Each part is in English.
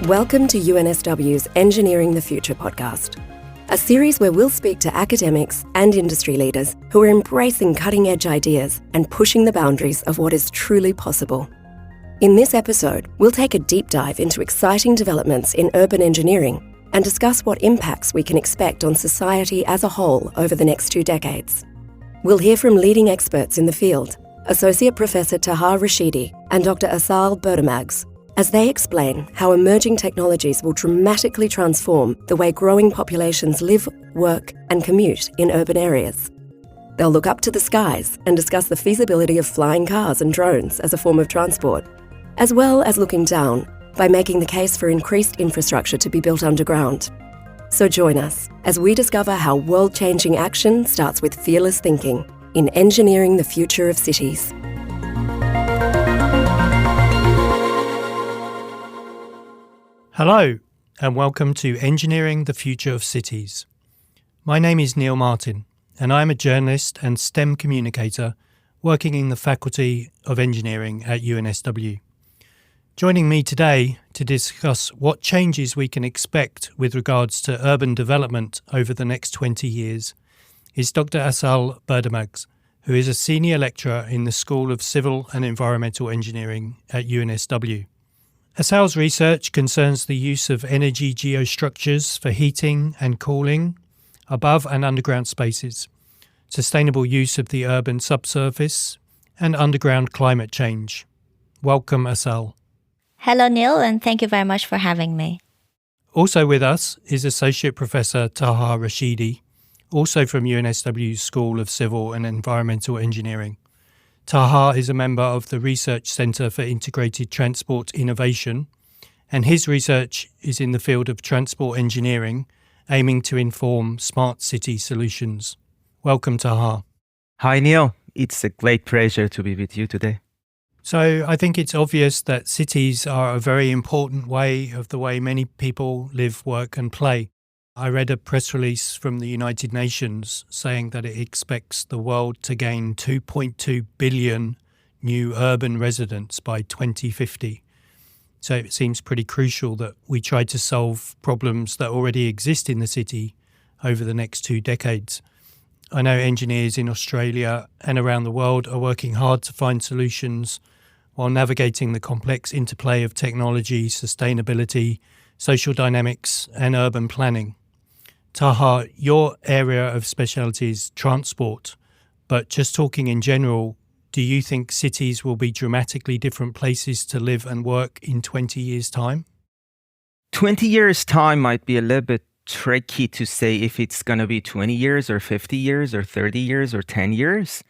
Welcome to UNSW's Engineering the Future podcast, a series where we'll speak to academics and industry leaders who are embracing cutting-edge ideas and pushing the boundaries of what is truly possible. In this episode, we'll take a deep dive into exciting developments in urban engineering and discuss what impacts we can expect on society as a whole over the next 2 decades. We'll hear from leading experts in the field, Associate Professor Taha Rashidi and Dr. Asal Bidarmaghz, as they explain how emerging technologies will dramatically transform the way growing populations live, work, and commute in urban areas. They'll look up to the skies and discuss the feasibility of flying cars and drones as a form of transport, as well as looking down by making the case for increased infrastructure to be built underground. So join us as we discover how world-changing action starts with fearless thinking in engineering the future of cities. Hello, and welcome to Engineering the Future of Cities. My name is Neil Martin, and I'm a journalist and STEM communicator working in the Faculty of Engineering at UNSW. Joining me today to discuss what changes we can expect with regards to urban development over the next 20 years is Dr. Asal Bidarmaghz, who is a senior lecturer in the School of Civil and Environmental Engineering at UNSW. Asal's research concerns the use of energy geostructures for heating and cooling, above and underground spaces, sustainable use of the urban subsurface, and underground climate change. Welcome, Asal. Hello, Neil, and thank you very much for having me. Also with us is Associate Professor Taha Rashidi, also from UNSW's School of Civil and Environmental Engineering. Taha is a member of the Research Centre for Integrated Transport Innovation, and his research is in the field of transport engineering, aiming to inform smart city solutions. Welcome, Taha. Hi, Neil. It's a great pleasure to be with you today. So I think it's obvious that cities are a very important way of the way many people live, work and play. I read a press release from the United Nations saying that it expects the world to gain 2.2 billion new urban residents by 2050. So it seems pretty crucial that we try to solve problems that already exist in the city over the next 2 decades. I know engineers in Australia and around the world are working hard to find solutions while navigating the complex interplay of technology, sustainability, social dynamics and urban planning. Taha, your area of specialty is transport, but just talking in general, do you think cities will be dramatically different places to live and work in 20 years' time? 20 years' time might be a little bit tricky to say if it's going to be 20 years or 50 years or 30 years or 10 years.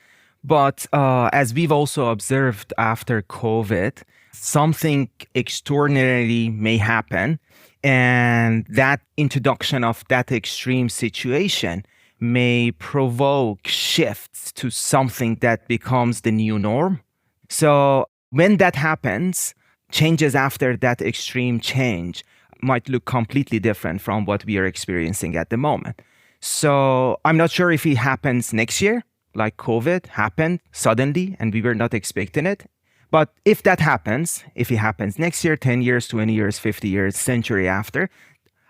But as we've also observed after COVID, something extraordinary may happen. And that introduction of that extreme situation may provoke shifts to something that becomes the new norm. So when that happens, changes after that extreme change might look completely different from what we are experiencing at the moment. So I'm not sure if it happens next year, like COVID happened suddenly and we were not expecting it. But if that happens, if it happens next year, 10 years, 20 years, 50 years, century after,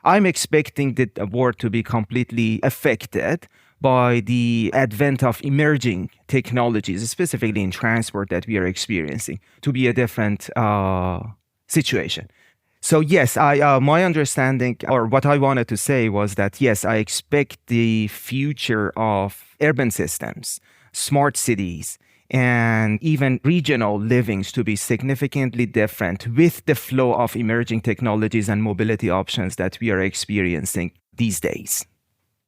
I'm expecting the world to be completely affected by the advent of emerging technologies, specifically in transport that we are experiencing, to be a different situation. So yes, my understanding, or what I wanted to say was that, yes, I expect the future of urban systems, smart cities, and even regional livings to be significantly different with the flow of emerging technologies and mobility options that we are experiencing these days.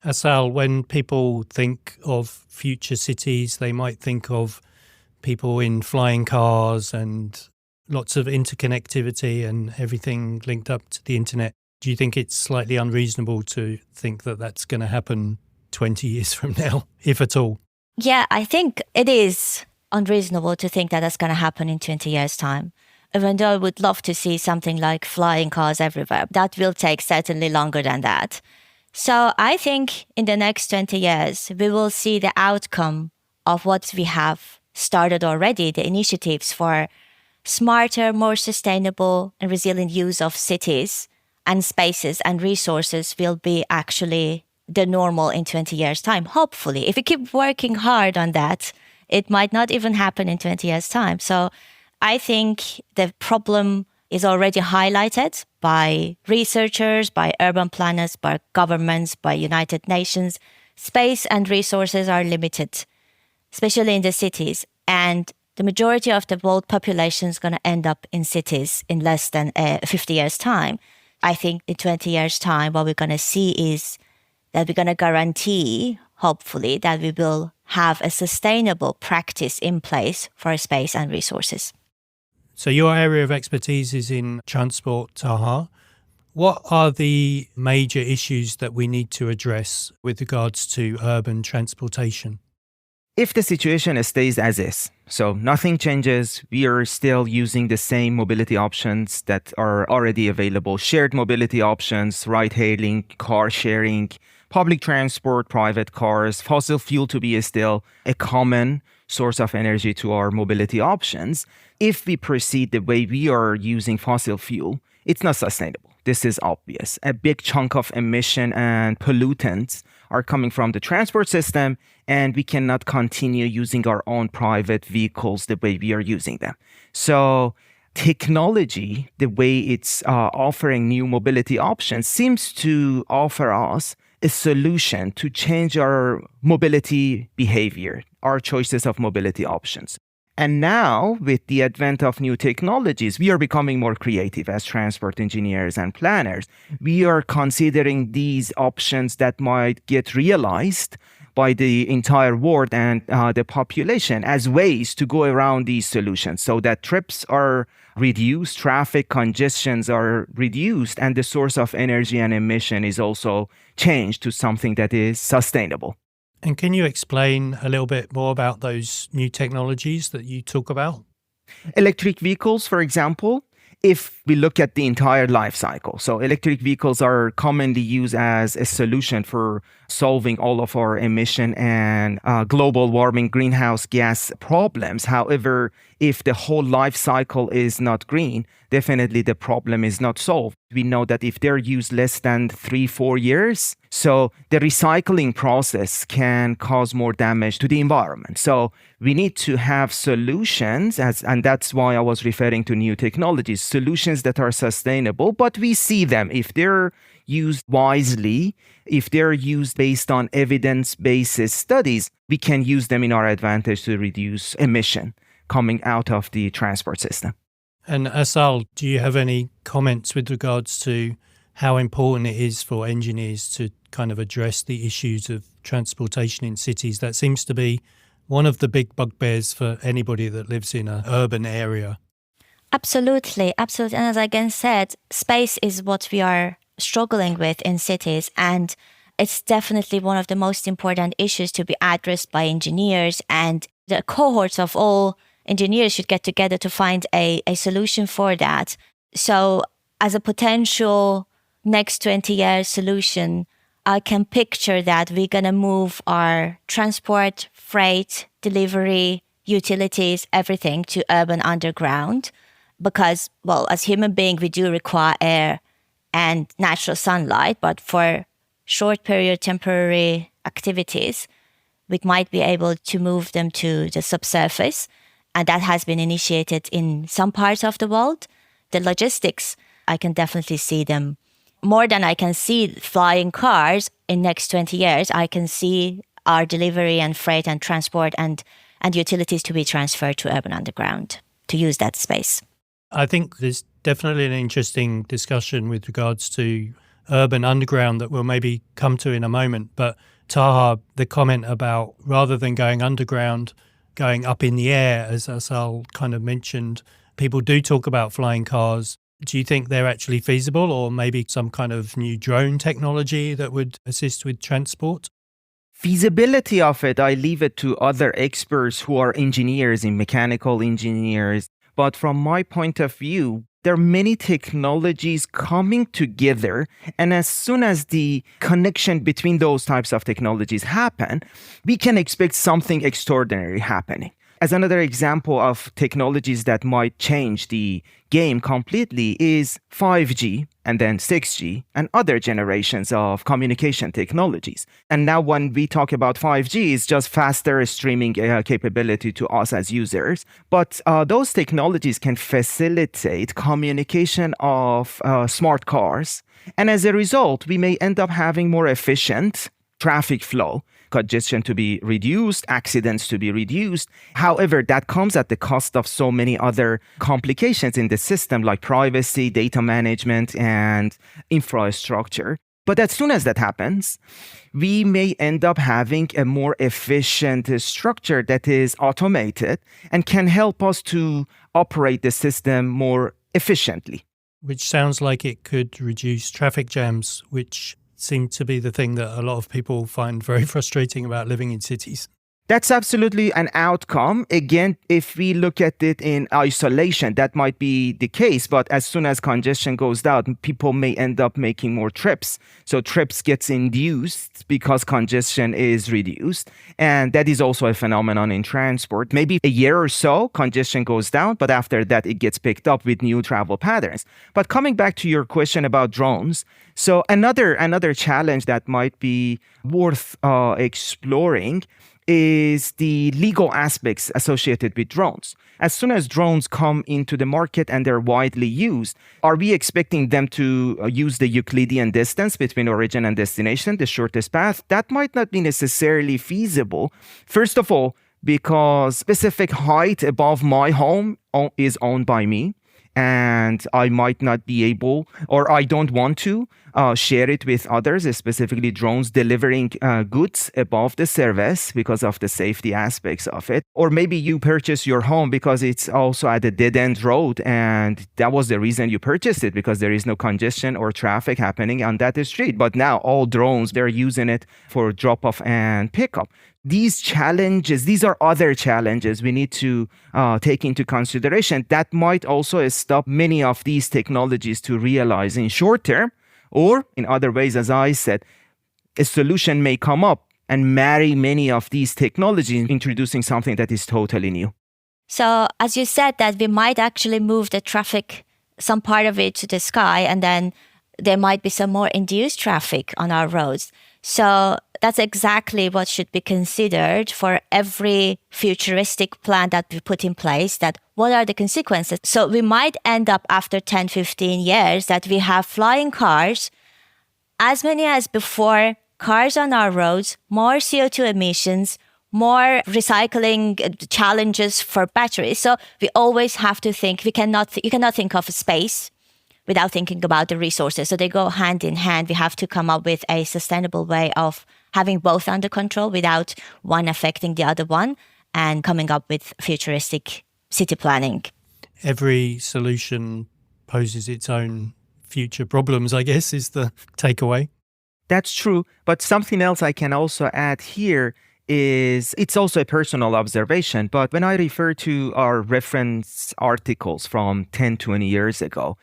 Asal, when people think of future cities, they might think of people in flying cars and lots of interconnectivity and everything linked up to the internet. Do you think it's slightly unreasonable to think that that's going to happen 20 years from now, if at all? Yeah, I think it is unreasonable to think that that's going to happen in 20 years' time. Even though I would love to see something like flying cars everywhere, that will take certainly longer than that. So I think in the next 20 years, we will see the outcome of what we have started already, the initiatives for smarter, more sustainable and resilient use of cities and spaces and resources will be actually the normal in 20 years' time, hopefully. If we keep working hard on that, it might not even happen in 20 years' time. So I think the problem is already highlighted by researchers, by urban planners, by governments, by United Nations. Space and resources are limited, especially in the cities. And the majority of the world population is going to end up in cities in less than 50 years' time. I think in 20 years' time, what we're going to see is that we're going to guarantee, hopefully, that we will have a sustainable practice in place for space and resources. So your area of expertise is in transport, Taha. What are the major issues that we need to address with regards to urban transportation? If the situation stays as is, so nothing changes, we are still using the same mobility options that are already available, shared mobility options, ride-hailing, car sharing, public transport, private cars, fossil fuel to be still a common source of energy to our mobility options. If we proceed the way we are using fossil fuel, it's not sustainable. This is obvious. A big chunk of emission and pollutants are coming from the transport system, and we cannot continue using our own private vehicles the way we are using them. So technology, the way it's offering new mobility options, seems to offer us a solution to change our mobility behavior, our choices of mobility options. And now, with the advent of new technologies, we are becoming more creative as transport engineers and planners. We are considering these options that might get realized by the entire world and the population as ways to go around these solutions so that trips are reduced, traffic congestions are reduced, and the source of energy and emission is also changed to something that is sustainable. And can you explain a little bit more about those new technologies that you talk about? Electric vehicles, for example, if we look at the entire life cycle. So electric vehicles are commonly used as a solution for solving all of our emission and global warming greenhouse gas problems. However, if the whole life cycle is not green, definitely the problem is not solved. We know that if they're used less than 3-4 years, so the recycling process can cause more damage to the environment. So we need to have solutions, and that's why I was referring to new technologies, solutions that are sustainable, but we see them. If they're used wisely, if they're used based on evidence-based studies, we can use them in our advantage to reduce emission coming out of the transport system. And Asal, do you have any comments with regards to how important it is for engineers to kind of address the issues of transportation in cities? That seems to be one of the big bugbears for anybody that lives in an urban area. Absolutely, absolutely. And as I again said, space is what we are struggling with in cities, and it's definitely one of the most important issues to be addressed by engineers, and the cohorts of all engineers should get together to find a solution for that. So as a potential next 20-year solution, I can picture that we're going to move our transport, freight, delivery, utilities, everything to urban underground because, well, as human beings, we do require air and natural sunlight, but for short period temporary activities, we might be able to move them to the subsurface. And that has been initiated in some parts of the world. The logistics, I can definitely see them. More than I can see flying cars in next 20 years, I can see our delivery and freight and transport and utilities to be transferred to urban underground to use that space. I think there's definitely an interesting discussion with regards to urban underground that we'll maybe come to in a moment. But Taha, the comment about rather than going underground, going up in the air, as Asal kind of mentioned, people do talk about flying cars. Do you think they're actually feasible, or maybe some kind of new drone technology that would assist with transport? Feasibility of it, I leave it to other experts who are engineers and mechanical engineers. But from my point of view, there are many technologies coming together. And as soon as the connection between those types of technologies happen, we can expect something extraordinary happening. As another example of technologies that might change the game completely is 5G and then 6G and other generations of communication technologies. And now when we talk about 5G, it's just faster streaming capability to us as users. But those technologies can facilitate communication of smart cars. And as a result, we may end up having more efficient traffic flow, congestion to be reduced, accidents to be reduced. However, that comes at the cost of so many other complications in the system like privacy, data management, and infrastructure. But as soon as that happens, we may end up having a more efficient structure that is automated and can help us to operate the system more efficiently. Which sounds like it could reduce traffic jams, which seem to be the thing that a lot of people find very frustrating about living in cities. That's absolutely an outcome. Again, if we look at it in isolation, that might be the case. But as soon as congestion goes down, people may end up making more trips. So trips gets induced because congestion is reduced. And that is also a phenomenon in transport. Maybe a year or so, congestion goes down, but after that, it gets picked up with new travel patterns. But coming back to your question about drones, so another challenge that might be worth exploring is the legal aspects associated with drones. As soon as drones come into the market and they're widely used, are we expecting them to use the Euclidean distance between origin and destination, the shortest path? That might not be necessarily feasible. First of all, because specific height above my home is owned by me, and I might not be able, or I don't want to share it with others, specifically drones delivering goods above the service because of the safety aspects of it. Or maybe you purchase your home because it's also at a dead-end road, and that was the reason you purchased it, because there is no congestion or traffic happening on that street. But now all drones, they're using it for drop-off and pickup. These challenges, these are other challenges we need to take into consideration that might also stop many of these technologies to realize in short term, or in other ways, as I said, a solution may come up and marry many of these technologies, introducing something that is totally new. So as you said, that we might actually move the traffic, some part of it to the sky, and then there might be some more induced traffic on our roads. So that's exactly what should be considered for every futuristic plan that we put in place, that what are the consequences? So we might end up after 10, 15 years that we have flying cars, as many as before, cars on our roads, more CO2 emissions, more recycling challenges for batteries. So we always have to think, you cannot think of space without thinking about the resources. So they go hand in hand. We have to come up with a sustainable way of having both under control without one affecting the other one, and coming up with futuristic city planning. Every solution poses its own future problems, I guess, is the takeaway. That's true. But something else I can also add here is, it's also a personal observation, but when I refer to our reference articles from 10, 20 years ago,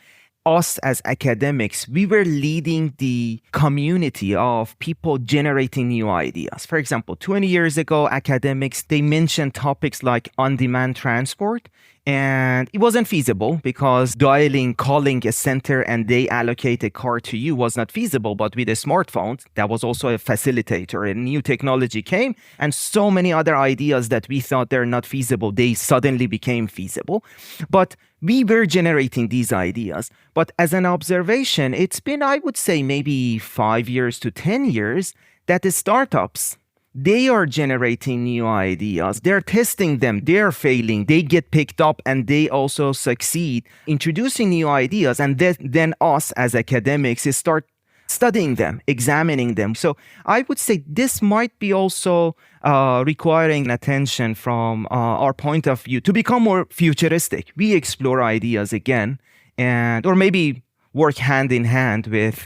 us as academics, we were leading the community of people generating new ideas. For example, 20 years ago, academics, they mentioned topics like on-demand transport, and it wasn't feasible because calling a center and they allocate a car to you was not feasible. But with a smartphone, that was also a facilitator. A new technology came, and so many other ideas that we thought they're not feasible, they suddenly became feasible. But we were generating these ideas. But as an observation, it's been, I would say, maybe 5 years to 10 years that the startups, they are generating new ideas. They're testing them. They're failing. They get picked up and they also succeed introducing new ideas. And then us as academics start studying them, examining them. So I would say this might be also requiring attention from our point of view to become more futuristic. We explore ideas again, or maybe work hand in hand with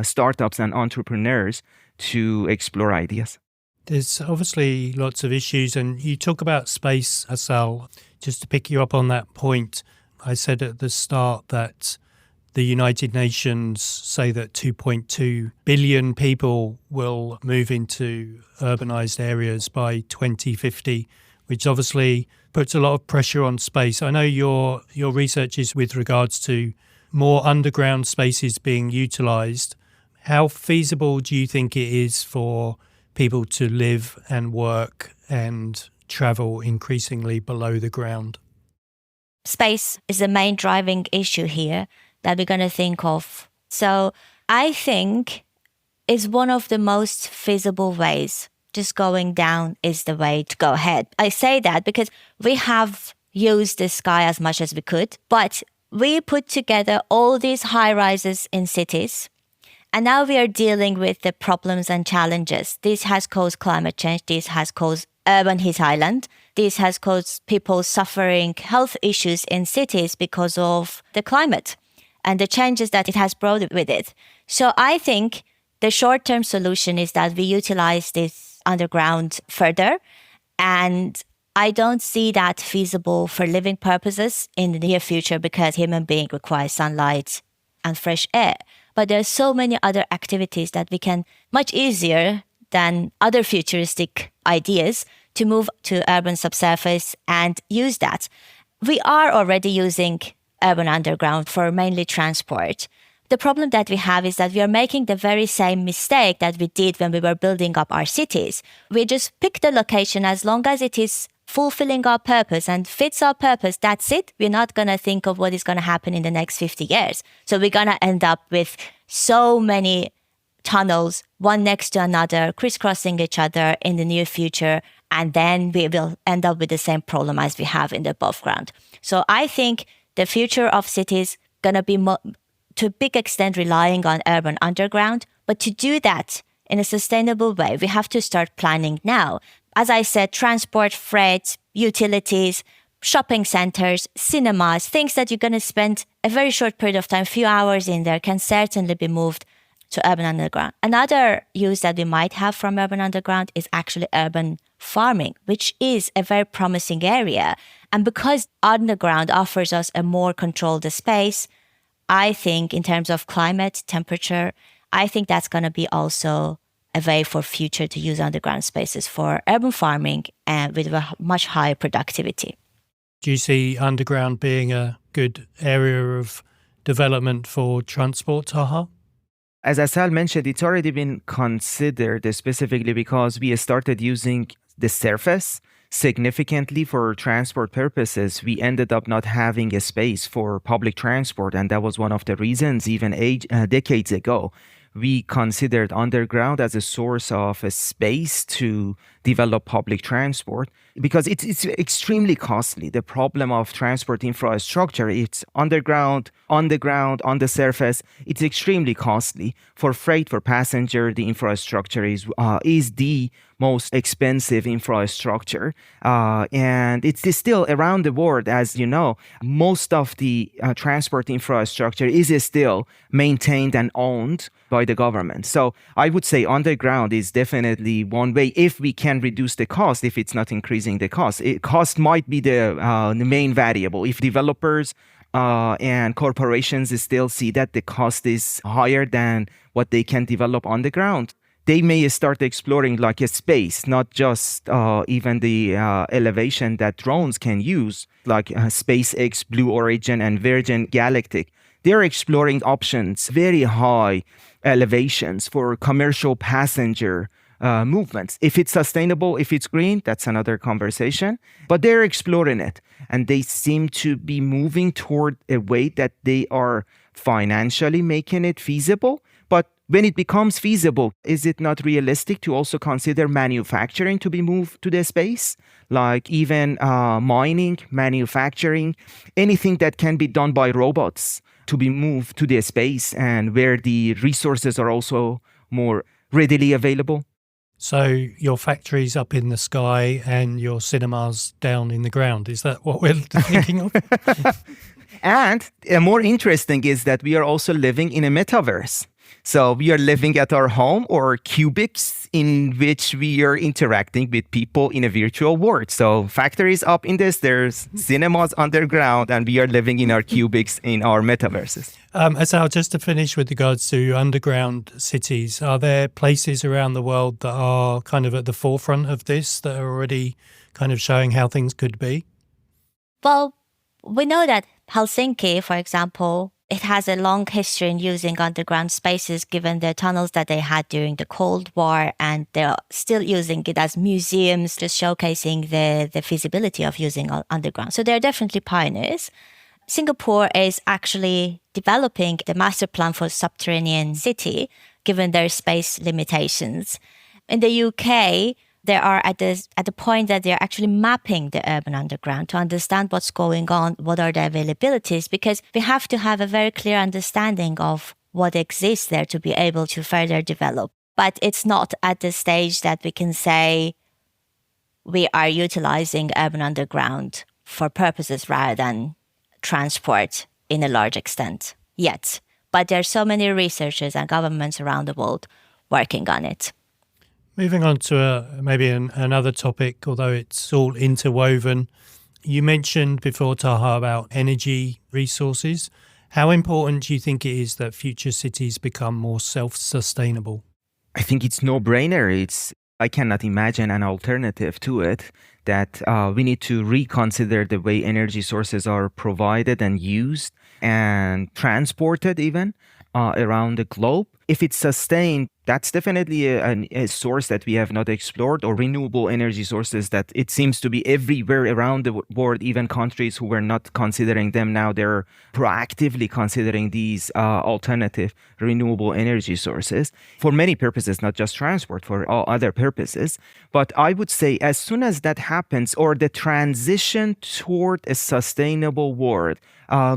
startups and entrepreneurs to explore ideas. There's obviously lots of issues, and you talk about space, Asal. Just to pick you up on that point, I said at the start that the United Nations say that 2.2 billion people will move into urbanized areas by 2050, which obviously puts a lot of pressure on space. I know your research is with regards to more underground spaces being utilised. How feasible do you think it is for people to live and work and travel increasingly below the ground? Space is the main driving issue here that we're going to think of. So I think it's one of the most feasible ways. Just going down is the way to go ahead. I say that because we have used the sky as much as we could, but we put together all these high rises in cities, and now we are dealing with the problems and challenges. This has caused climate change. This has caused urban heat island. This has caused people suffering health issues in cities because of the climate and the changes that it has brought with it. So I think the short-term solution is that we utilize this underground further, and I don't see that feasible for living purposes in the near future because human being requires sunlight and fresh air. But there are so many other activities that we can much easier than other futuristic ideas to move to urban subsurface and use that. We are already using urban underground for mainly transport. The problem that we have is that we are making the very same mistake that we did when we were building up our cities. We just pick the location as long as it is fulfilling our purpose and fits our purpose. That's it. We're not going to think of what is going to happen in the next 50 years. So we're going to end up with so many tunnels, one next to another, crisscrossing each other in the near future. And then we will end up with the same problem as we have in the above ground. So I think the future of cities going to be to a big extent relying on urban underground. But to do that in a sustainable way, we have to start planning now. As I said, transport, freight, utilities, shopping centers, cinemas, things that you're going to spend a very short period of time, few hours in there, can certainly be moved to urban underground. Another use that we might have from urban underground is actually urban farming, which is a very promising area. And because underground offers us a more controlled space, I think in terms of climate, temperature, I think that's going to be also a way for future to use underground spaces for urban farming and with a much higher productivity. Do you see underground being a good area of development for transport, Taha? As Asal mentioned, it's already been considered specifically because we started using the surface significantly for transport purposes. We ended up not having a space for public transport, and that was one of the reasons even decades ago we considered underground as a source of a space to develop public transport because it's extremely costly. The problem of transport infrastructure, it's underground, on the ground, on the surface. It's extremely costly. For freight, for passenger, the infrastructure is the most expensive infrastructure. And it's still around the world, as you know, most of the transport infrastructure is still maintained and owned by the government. So I would say underground is definitely one way if we can reduce the cost, if it's not increasing the cost. Cost might be the main variable. If developers and corporations still see that the cost is higher than what they can develop on the ground, they may start exploring like a space, not just even the elevation that drones can use, like SpaceX, Blue Origin, and Virgin Galactic. They're exploring options, very high elevations for commercial passenger movements. If it's sustainable, if it's green, that's another conversation. But they're exploring it. And they seem to be moving toward a way that they are financially making it feasible. But when it becomes feasible, is it not realistic to also consider manufacturing to be moved to the space? Like even mining, manufacturing, anything that can be done by robots to be moved to the space and where the resources are also more readily available? So your factories up in the sky and your cinemas down in the ground, is that what we're thinking of? And more interesting is that we are also living in a metaverse. So we are living at our home or cubics in which we are interacting with people in a virtual world. So factories up in the stairs, cinemas underground, and we are living in our cubics in our metaverses. Asal, just to finish with regards to underground cities, are there places around the world that are kind of at the forefront of this, that are already kind of showing how things could be? Well, we know that Helsinki, for example, it has a long history in using underground spaces given the tunnels that they had during the Cold War, and they're still using it as museums, just showcasing the feasibility of using underground. So they're definitely pioneers. Singapore is actually developing the master plan for subterranean city, given their space limitations. In the UK, they are at the point that they're actually mapping the urban underground to understand what's going on, what are the availabilities, because we have to have a very clear understanding of what exists there to be able to further develop. But it's not at the stage that we can say we are utilizing urban underground for purposes rather than transport in a large extent yet. But there are so many researchers and governments around the world working on it. Moving on to another topic, although it's all interwoven. You mentioned before, Taha, about energy resources. How important do you think it is that future cities become more self-sustainable? I think it's no-brainer. I cannot imagine an alternative to it, that we need to reconsider the way energy sources are provided and used and transported even around the globe. If it's sustained, that's definitely a source that we have not explored, or renewable energy sources that it seems to be everywhere around the world. Even countries who were not considering them, now they're proactively considering these alternative renewable energy sources for many purposes, not just transport, for all other purposes. But I would say as soon as that happens, or the transition toward a sustainable world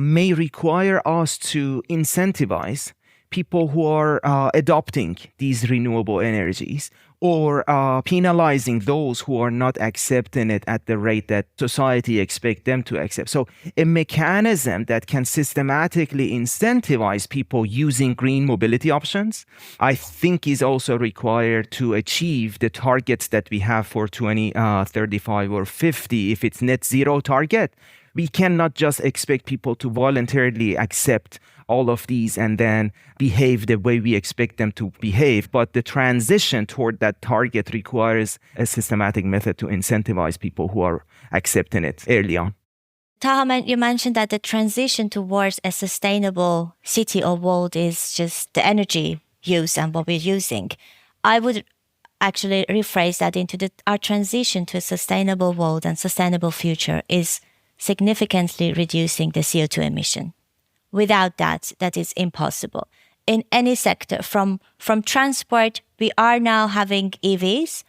may require us to incentivize people who are adopting these renewable energies, or penalizing those who are not accepting it at the rate that society expects them to accept. So a mechanism that can systematically incentivize people using green mobility options, I think, is also required to achieve the targets that we have for 2035 or 50. If it's net zero target, we cannot just expect people to voluntarily accept all of these and then behave the way we expect them to behave. But the transition toward that target requires a systematic method to incentivize people who are accepting it early on. Taha, you mentioned that the transition towards a sustainable city or world is just the energy use and what we're using. I would actually rephrase that into our transition to a sustainable world and sustainable future is significantly reducing the CO2 emission. Without that, that is impossible. In any sector, from transport, we are now having EVs,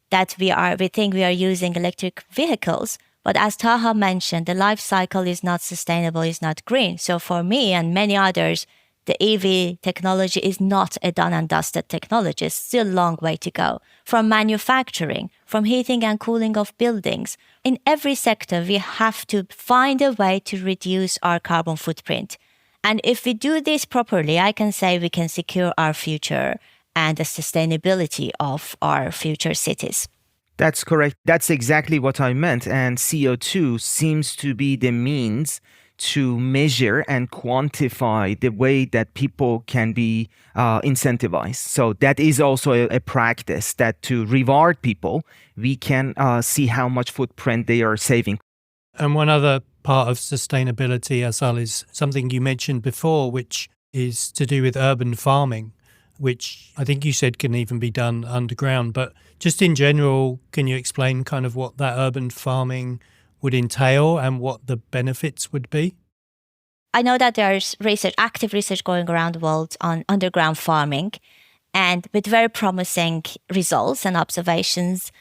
that we think we are using electric vehicles. But as Taha mentioned, the life cycle is not sustainable, is not green. So for me and many others, the EV technology is not a done and dusted technology. It's still a long way to go. From manufacturing, from heating and cooling of buildings, in every sector, we have to find a way to reduce our carbon footprint. And if we do this properly, I can say we can secure our future and the sustainability of our future cities. That's correct. That's exactly what I meant. And CO2 seems to be the means to measure and quantify the way that people can be incentivized. So that is also a practice, that to reward people, we can see how much footprint they are saving. And one other part of sustainability, Asal, is something you mentioned before, which is to do with urban farming, which I think you said can even be done underground. But just in general, can you explain kind of what that urban farming would entail and what the benefits would be? I know that there's active research going around the world on underground farming, and with very promising results and observations.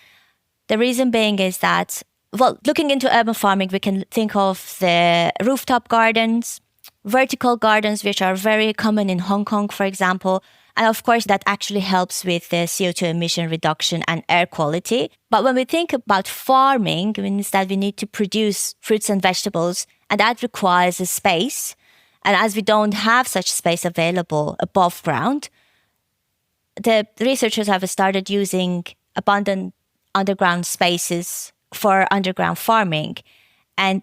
The reason being is that, well, looking into urban farming, we can think of the rooftop gardens, vertical gardens, which are very common in Hong Kong, for example. And of course, that actually helps with the CO2 emission reduction and air quality. But when we think about farming, it means that we need to produce fruits and vegetables, and that requires a space. And as we don't have such space available above ground, the researchers have started using abundant underground spaces for underground farming. And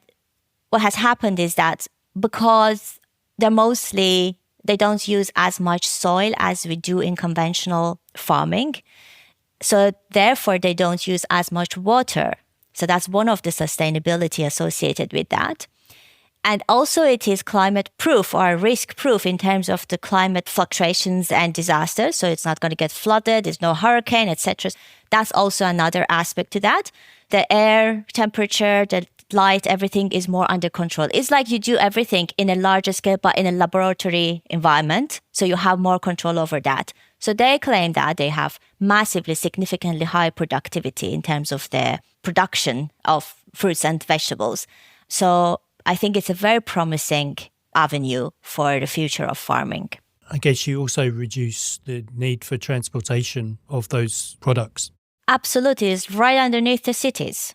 what has happened is that because they don't use as much soil as we do in conventional farming, so therefore they don't use as much water So that's one of the sustainability associated with that. And also it is climate proof or risk proof in terms of the climate fluctuations and disasters. So it's not going to get flooded, there's no hurricane, etc. That's also another aspect to that. The air temperature, the light, everything is more under control. It's like you do everything in a larger scale, but in a laboratory environment. So you have more control over that. So they claim that they have massively, significantly high productivity in terms of the production of fruits and vegetables. So I think it's a very promising avenue for the future of farming. I guess you also reduce the need for transportation of those products. Absolutely, it's right underneath the cities.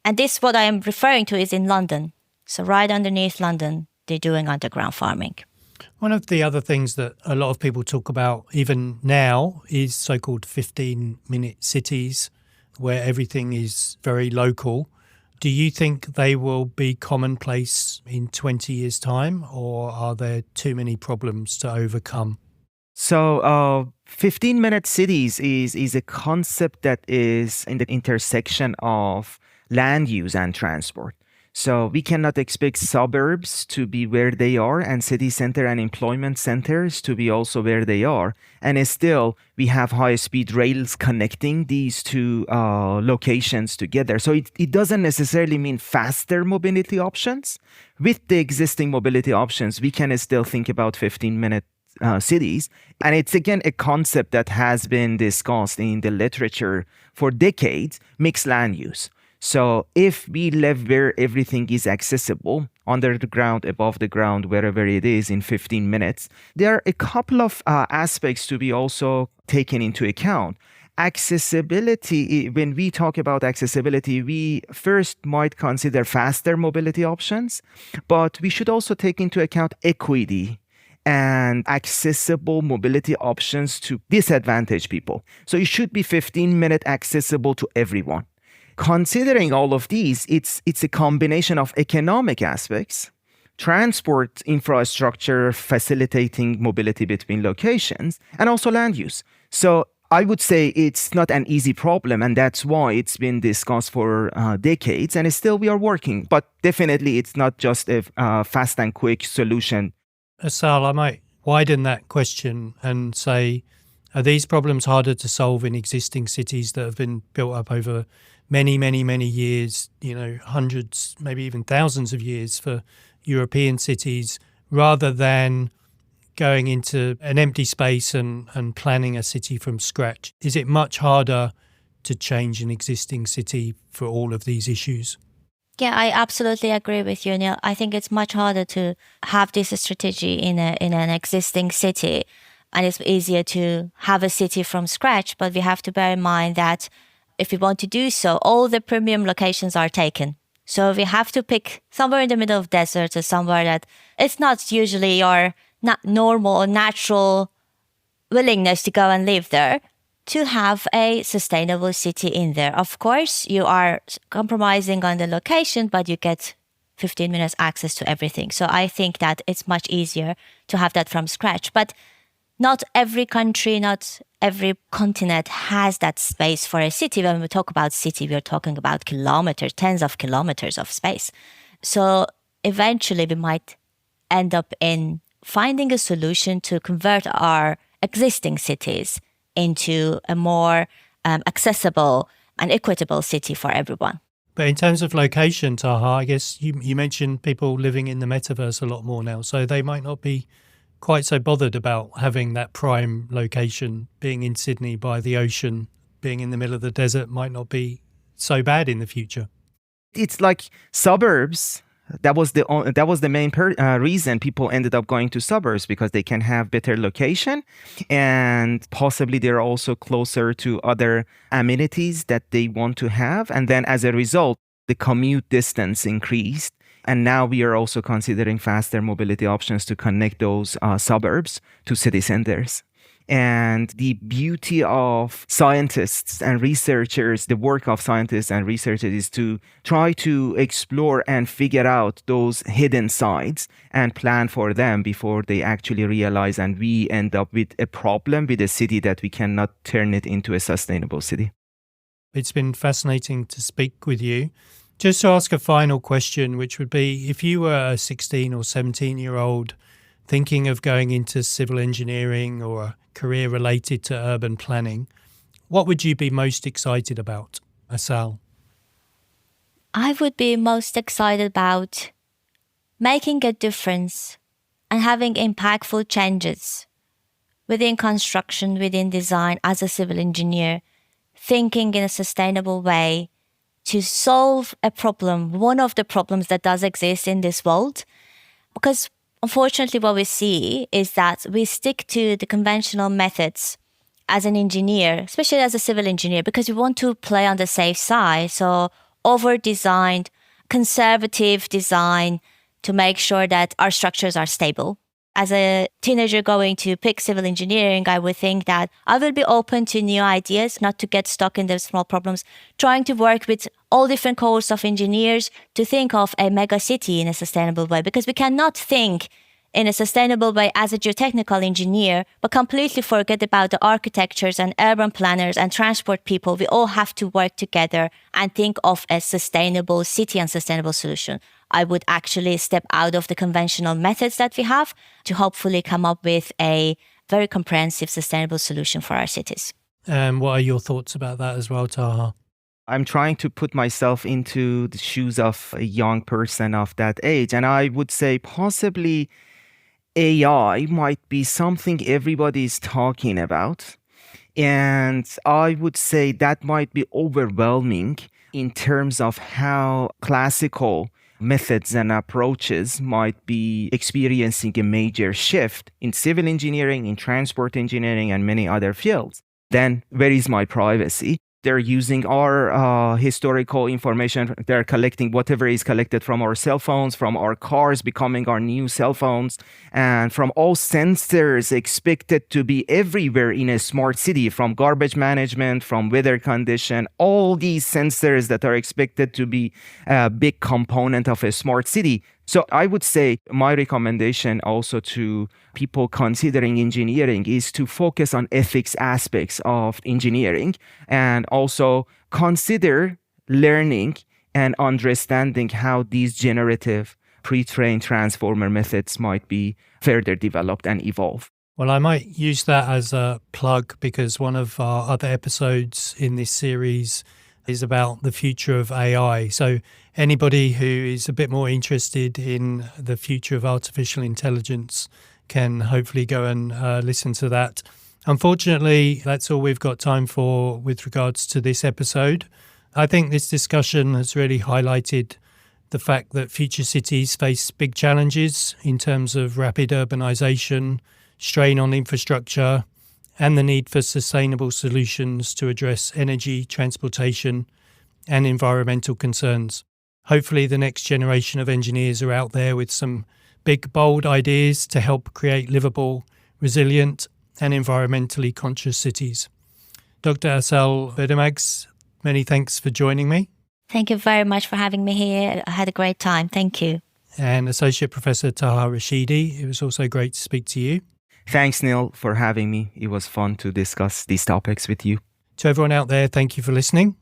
And this, what I am referring to, is in London. So right underneath London, they're doing underground farming. One of the other things that a lot of people talk about even now is so-called 15-minute cities where everything is very local. Do you think they will be commonplace in 20 years' time, or are there too many problems to overcome? So 15-minute cities is a concept that is in the intersection of land use and transport. So we cannot expect suburbs to be where they are and city center and employment centers to be also where they are. And still, we have high-speed rails connecting these two locations together. So it doesn't necessarily mean faster mobility options. With the existing mobility options, we can still think about 15-minute cities. And it's, again, a concept that has been discussed in the literature for decades, mixed land use. So if we live where everything is accessible, under the ground, above the ground, wherever it is, in 15 minutes, there are a couple of aspects to be also taken into account. Accessibility, when we talk about accessibility, we first might consider faster mobility options, but we should also take into account equity and accessible mobility options to disadvantaged people. So it should be 15-minute accessible to everyone. Considering all of these, it's a combination of economic aspects, transport infrastructure facilitating mobility between locations, and also land use. So I would say it's not an easy problem, and that's why it's been discussed for decades, and still we are working. But definitely it's not just a fast and quick solution. Asal, I might widen that question and say, are these problems harder to solve in existing cities that have been built up over many, many, many years, hundreds, maybe even thousands of years for European cities, rather than going into an empty space and planning a city from scratch? Is it much harder to change an existing city for all of these issues? Yeah, I absolutely agree with you, Neil. I think it's much harder to have this strategy in an existing city, and it's easier to have a city from scratch. But we have to bear in mind that if we want to do so, all the premium locations are taken. So we have to pick somewhere in the middle of desert or somewhere that it's not usually your not normal or natural willingness to go and live there, to have a sustainable city in there. Of course, you are compromising on the location, but you get 15 minutes access to everything. So I think that it's much easier to have that from scratch. But not every country, not every continent has that space for a city. When we talk about city, we're talking about kilometers, tens of kilometers of space. So eventually we might end up in finding a solution to convert our existing cities into a more accessible and equitable city for everyone. But in terms of location, Taha, I guess you mentioned people living in the metaverse a lot more now, so they might not be quite so bothered about having that prime location. Being in Sydney by the ocean, being in the middle of the desert might not be so bad in the future. It's like suburbs. That was the main reason people ended up going to suburbs, because they can have better location, and possibly they're also closer to other amenities that they want to have. And then as a result, the commute distance increased. And now we are also considering faster mobility options to connect those suburbs to city centers. And the beauty of scientists and researchers, the work of scientists and researchers, is to try to explore and figure out those hidden sides and plan for them before they actually realize, and we end up with a problem with a city that we cannot turn it into a sustainable city. It's been fascinating to speak with you. Just to ask a final question, which would be, if you were a 16 or 17-year-old thinking of going into civil engineering or a career related to urban planning, what would you be most excited about, Asal? I would be most excited about making a difference and having impactful changes within construction, within design as a civil engineer, thinking in a sustainable way to solve a problem, one of the problems that does exist in this world. Because unfortunately what we see is that we stick to the conventional methods as an engineer, especially as a civil engineer, because we want to play on the safe side. So over-designed, conservative design to make sure that our structures are stable. As a teenager going to pick civil engineering, I would think that I will be open to new ideas, not to get stuck in the small problems, trying to work with all different cohorts of engineers to think of a mega city in a sustainable way, because we cannot think in a sustainable way as a geotechnical engineer, but completely forget about the architectures and urban planners and transport people. We all have to work together and think of a sustainable city and sustainable solution. I would actually step out of the conventional methods that we have to hopefully come up with a very comprehensive, sustainable solution for our cities. And what are your thoughts about that as well, Taha? I'm trying to put myself into the shoes of a young person of that age, and I would say possibly AI might be something everybody is talking about. And I would say that might be overwhelming in terms of how classical methods and approaches might be experiencing a major shift in civil engineering, in transport engineering, and many other fields. Then where is my privacy? They're using our historical information. They're collecting whatever is collected from our cell phones, from our cars becoming our new cell phones, and from all sensors expected to be everywhere in a smart city, from garbage management, from weather condition, all these sensors that are expected to be a big component of a smart city. So I would say my recommendation also to people considering engineering is to focus on ethics aspects of engineering, and also consider learning and understanding how these generative pre-trained transformer methods might be further developed and evolve. Well, I might use that as a plug, because one of our other episodes in this series is about the future of AI. So anybody who is a bit more interested in the future of artificial intelligence can hopefully go and listen to that. Unfortunately, that's all we've got time for with regards to this episode. I think this discussion has really highlighted the fact that future cities face big challenges in terms of rapid urbanization, strain on infrastructure, and the need for sustainable solutions to address energy, transportation, and environmental concerns. Hopefully the next generation of engineers are out there with some big, bold ideas to help create livable, resilient, and environmentally conscious cities. Dr. Asal Bidarmaghz, many thanks for joining me. Thank you very much for having me here. I had a great time. Thank you. And Associate Professor Taha Rashidi, it was also great to speak to you. Thanks, Neil, for having me. It was fun to discuss these topics with you. To everyone out there, thank you for listening.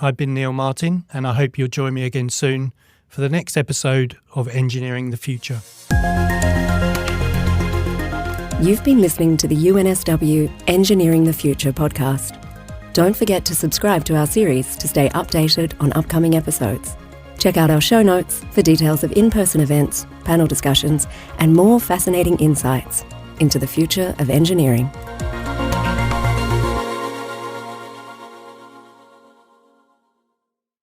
I've been Neil Martin, and I hope you'll join me again soon for the next episode of Engineering the Future. You've been listening to the UNSW Engineering the Future podcast. Don't forget to subscribe to our series to stay updated on upcoming episodes. Check out our show notes for details of in-person events, panel discussions, and more fascinating insights into the future of engineering.